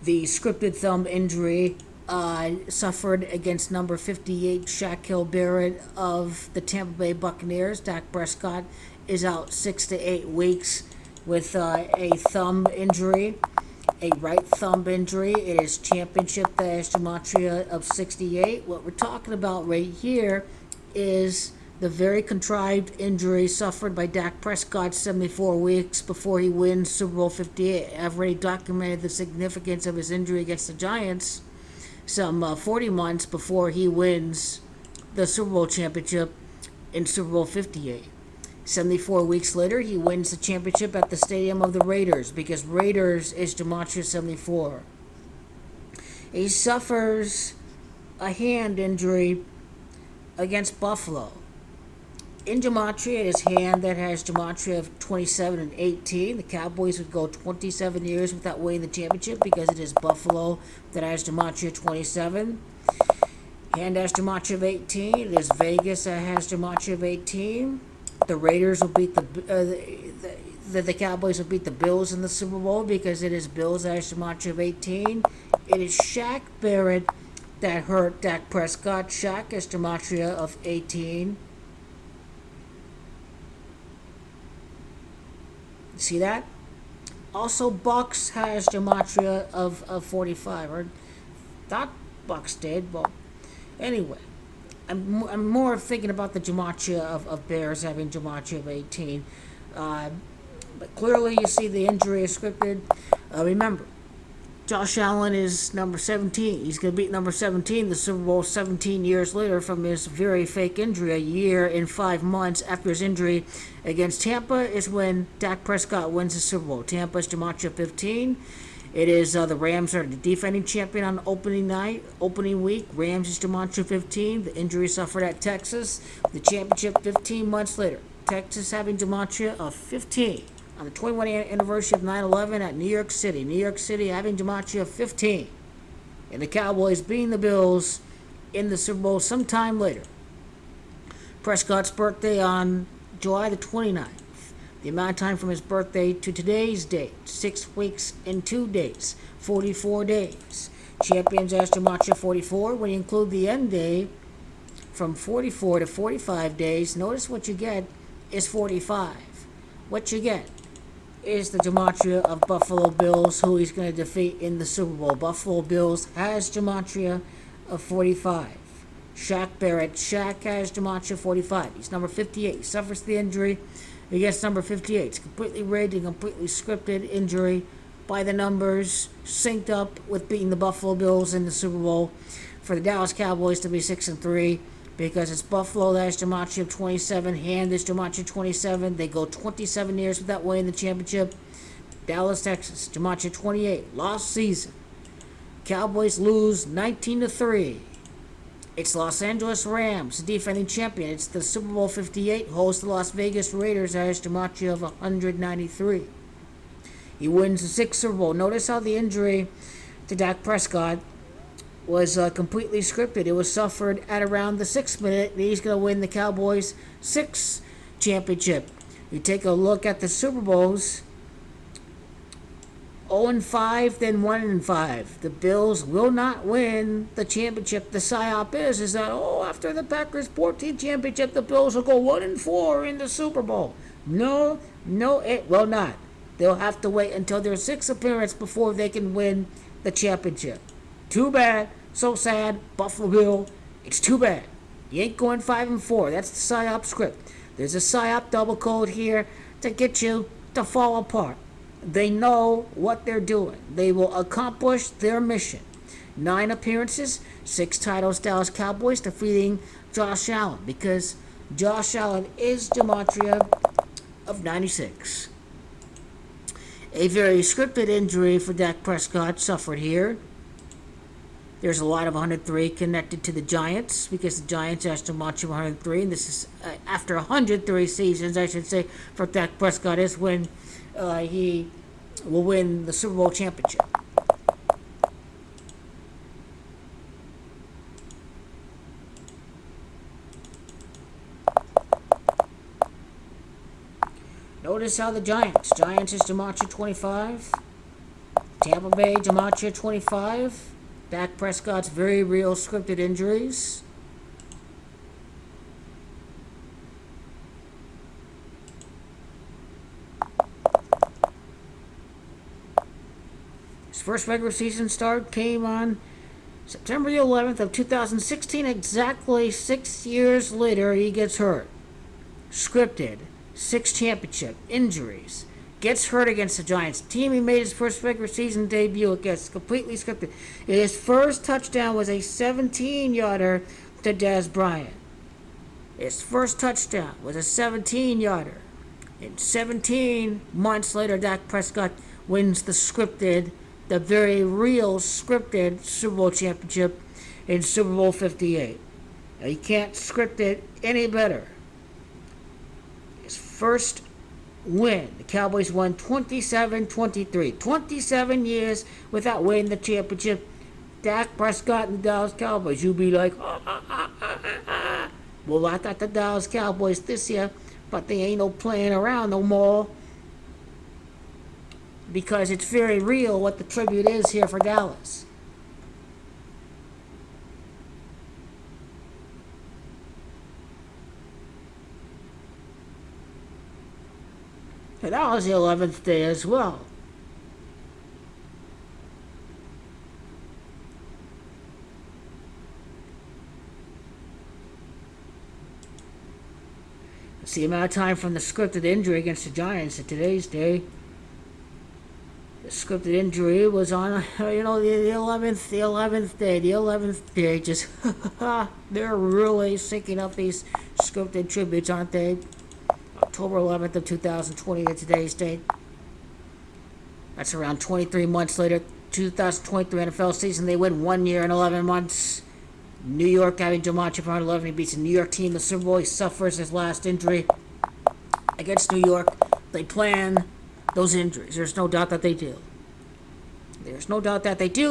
The scripted thumb injury suffered against number 58 Shaq Barrett of the Tampa Bay Buccaneers. Dak Prescott is out 6 to 8 weeks with a thumb injury, a right thumb injury. It is championship dash gematria of 68. What we're talking about right here is the very contrived injury suffered by Dak Prescott 74 weeks before he wins Super Bowl 58. I've already documented the significance of his injury against the Giants some 40 months before he wins the Super Bowl championship in Super Bowl 58. 74 weeks later, he wins the championship at the stadium of the Raiders, because Raiders is gematria 74. He suffers a hand injury against Buffalo. In gematria, it is hand that has gematria of 27 and 18. The Cowboys would go 27 years without winning the championship because it is Buffalo that has gematria 27. Hand has gematria of 18. It is Vegas that has gematria of 18. The Raiders will beat the Cowboys will beat the Bills in the Super Bowl because it is Bills that has gematria of 18. It is Shaq Barrett that hurt Dak Prescott. Shaq has gematria of 18. See that? Also, Bucs has gematria of 45. Or thought Bucs did. Well, anyway, I'm more thinking about the gematria of Bears having gematria of 18. But clearly, you see the injury is scripted. Remember, Josh Allen is number 17. He's going to beat number 17 the Super Bowl 17 years later from his very fake injury. A year and 5 months after his injury against Tampa is when Dak Prescott wins the Super Bowl. Tampa's gematria 15. It is the Rams are the defending champion on opening week. Rams is gematria 15. The injury suffered at Texas. The championship 15 months later. Texas having gematria of 15. On the 21st anniversary of 9/11 at New York City. New York City having gematria 15. And the Cowboys beating the Bills in the Super Bowl sometime later. Prescott's birthday on July the 29th. The amount of time from his birthday to today's date, 6 weeks and 2 days, 44 days. Champions has gematria 44. When you include the end day, from 44 to 45 days, notice what you get is 45. What you get is the gematria of Buffalo Bills, who he's going to defeat in the Super Bowl. Buffalo Bills has gematria of 45. Shaq Barrett. Shaq has gematria 45. He's number 58. He suffers the injury against number 58. It's completely rigged and completely scripted injury by the numbers, synced up with beating the Buffalo Bills in the Super Bowl for the Dallas Cowboys to be 6-3. Because it's Buffalo that has gematria of 27, Hand is gematria 27. They go 27 years without winning the championship. Dallas, Texas, gematria 28, lost season. Cowboys lose 19-3. It's Los Angeles Rams, defending champion. It's the Super Bowl 58, host the Las Vegas Raiders that has gematria of 193. He wins the 6th Super Bowl. Notice how the injury to Dak Prescott was completely scripted. It was suffered at around the 6th minute, and he's going to win the Cowboys' 6th championship. You take a look at the Super Bowls, 0-5, then 1-5. The Bills will not win the championship. The psyop is that, after the Packers' 14th championship, the Bills will go 1-4 in the Super Bowl. No, it will not. They'll have to wait until their 6th appearance before they can win the championship. Too bad. So sad. Buffalo Bill. It's too bad. You ain't going 5-4. That's the psyop script. There's a psyop double code here to get you to fall apart. They know what they're doing. They will accomplish their mission. 9 appearances, 6 titles, Dallas Cowboys defeating Josh Allen, because Josh Allen is gematria of 96. A very scripted injury for Dak Prescott suffered here. There's a lot of 103 connected to the Giants, because the Giants has gematria of 103, and this is after 103 seasons, I should say, for Dak Prescott is when he will win the Super Bowl championship. Notice how the Giants is gematria 25. Tampa Bay, Gematria 25. Dak Prescott's very real scripted injuries. His first regular season start came on September the 11th of 2016. Exactly 6 years later, he gets hurt. Scripted. 6 championship. Injuries. Gets hurt against the Giants. Team he made his first regular season debut against. Completely scripted. His first touchdown was a 17-yarder to Dez Bryant. His first touchdown was a 17-yarder. And 17 months later, Dak Prescott wins the very real scripted Super Bowl championship in Super Bowl 58. Now, you can't script it any better. His first win, the Cowboys won 27-23. 27 years without winning the championship. Dak Prescott and the Dallas Cowboys. You'll be like, Well, I got the Dallas Cowboys this year, but they ain't no playing around no more. Because it's very real what the tribute is here for Dallas. And that was the 11th day as well. It's the amount of time from the scripted injury against the Giants to today's day. The scripted injury was on, the 11th day. Just, they're really syncing up these scripted tributes, aren't they? October 11th of 2020 to today's date. That's around 23 months later. 2023 NFL season, they win 1 year and 11 months. New York having Gematria for 11. He beats the New York team. The Super Bowl. He suffers his last injury against New York. They plan those injuries. There's no doubt that they do.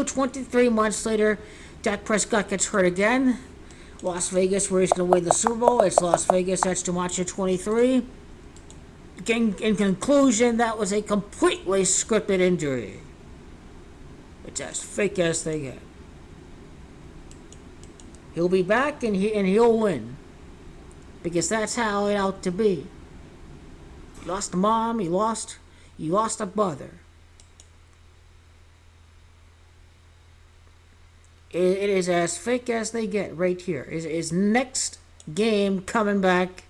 23 months later, Dak Prescott gets hurt again. Las Vegas, where he's going to win the Super Bowl. It's Las Vegas. That's Gematria 23. In conclusion, that was a completely scripted injury. It's as fake as they get. He'll be back and he'll win. Because that's how it ought to be. He lost a mom, he lost a brother. It is as fake as they get right here. His next game coming back.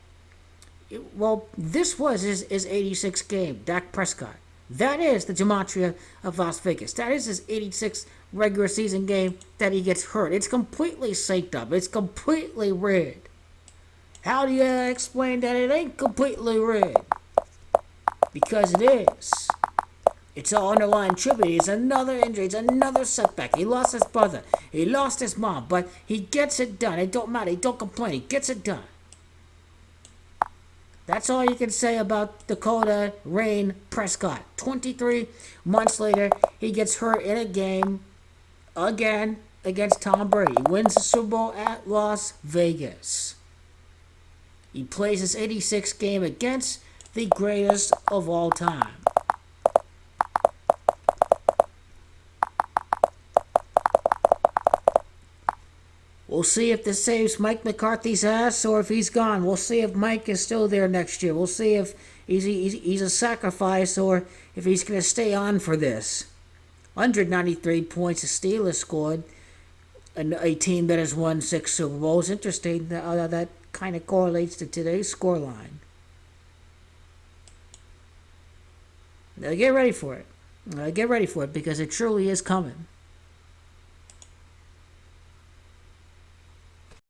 This was his 86th game, Dak Prescott. That is the Gematria of Las Vegas. That is his 86th regular season game that he gets hurt. It's completely synced up. It's completely rigged. How do you explain that it ain't completely rigged? Because it is. It's all underlying tribute. It's another injury. It's another setback. He lost his brother. He lost his mom. But he gets it done. It don't matter. He don't complain. He gets it done. That's all you can say about Dakota Rain Prescott. 23 months later, he gets hurt in a game again against Tom Brady. He wins the Super Bowl at Las Vegas. He plays his 86th game against the greatest of all time. We'll see if this saves Mike McCarthy's ass or if he's gone. We'll see if Mike is still there next year. We'll see if he's a sacrifice or if he's going to stay on for this. 193 points the Steelers scored. A team that has won 6 Super Bowls. Interesting that kind of correlates to today's scoreline. Now get ready for it. Get ready for it because it truly is coming.